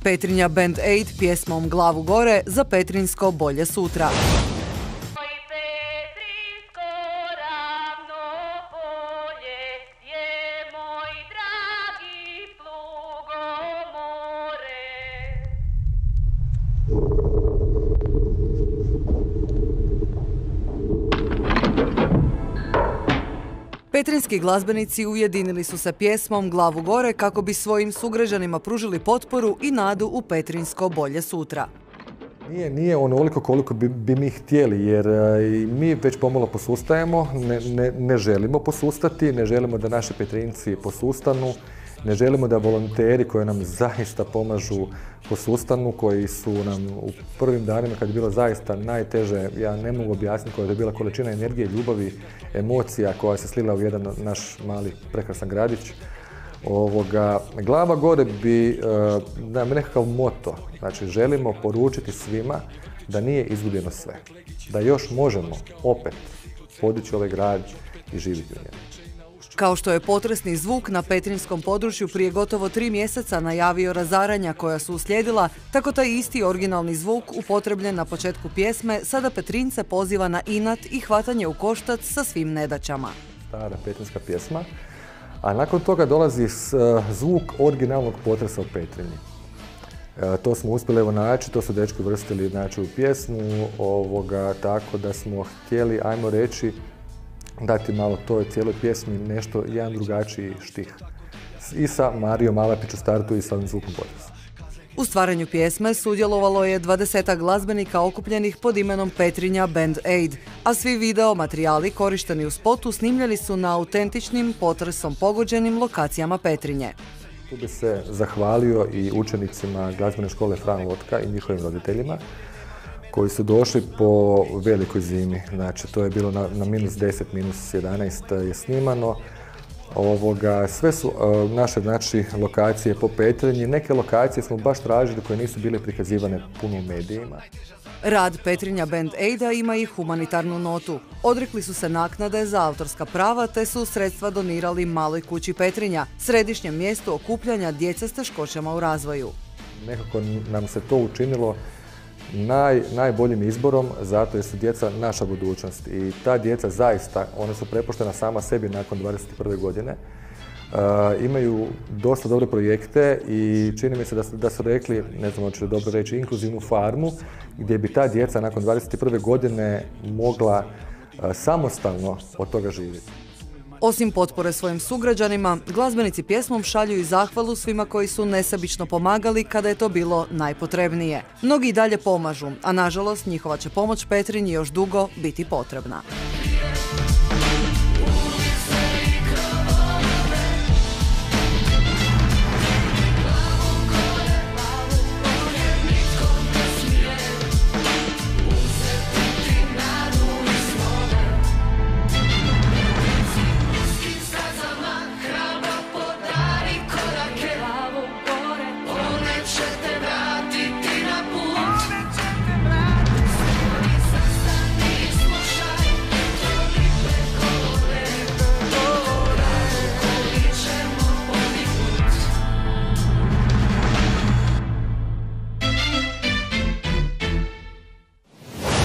Petrinja Band Aid pjesmom Glavu gore za petrinjsko bolje sutra. Petrinjski glazbenici ujedinili su se pjesmom Glavu gore kako bi svojim sugrađanima pružili potporu i nadu u petrinjsko bolje sutra. Nije onoliko koliko bi mi htjeli, jer mi već pomalo posustajemo, ne želimo posustati, ne želimo da naši Petrinjci posustanu, ne želimo da volonteri koji nam zaista pomažu posustanu, koji su nam u prvim danima kad je bilo zaista najteže, ja ne mogu objasniti koja je bila količina energije, ljubavi, emocija koja se slila u jedan naš mali prekrasan gradić. Glava gore bi nam nekakav moto, znači želimo poručiti svima da nije izgubljeno sve, da još možemo opet podići ovaj grad i živjeti u njemu. Kao što je potresni zvuk na petrinjskom području prije gotovo 3 mjeseca najavio razaranja koja su uslijedila, tako taj isti originalni zvuk upotrebljen na početku pjesme sada Petrinjce poziva na inat i hvatanje u koštac sa svim nedaćama. Stara petrinjska pjesma, a nakon toga dolazi zvuk originalnog potresa u Petrinji. To smo uspjeli naći, to su dečki uvrstili u pjesmu, tako da smo htjeli, ajmo reći, dati malo toj cijeloj pjesmi nešto, jedan drugačiji štih. I sa Marijom Alapić u startu i sa ovim zvukom potresa. U stvaranju pjesme sudjelovalo je 20 glazbenika okupljenih pod imenom Petrinja Band Aid, a svi video materijali korišteni u spotu snimljeni su na autentičnim, potresom pogođenim lokacijama Petrinje. Tu bi se zahvalio i učenicima glazbene škole Fran Lotka i njihovim roditeljima, koji su došli po velikoj zimi. Znači, to je bilo na -10, -11 je snimano. Sve su naše lokacije po Petrinji. Neke lokacije smo baš tražili koje nisu bile prikazivane puno u medijima. Rad Petrinja Band Aida ima i humanitarnu notu. Odrekli su se naknade za autorska prava te su sredstva donirali Maloj kući Petrinja, središnjem mjestu okupljanja djece s teškoćama u razvoju. Nekako nam se to učinilo najboljim izborom, zato jer su djeca naša budućnost i ta djeca zaista, ona su prepuštena sama sebi nakon 21. godine. Imaju dosta dobre projekte i čini mi se da su rekli, ne znam hoću li dobro reći, inkluzivnu farmu, gdje bi ta djeca nakon 21. godine mogla samostalno od toga živjeti. Osim potpore svojim sugrađanima, glazbenici pjesmom šalju i zahvalu svima koji su nesebično pomagali kada je to bilo najpotrebnije. Mnogi i dalje pomažu, a nažalost njihova će pomoć Petrinji još dugo biti potrebna.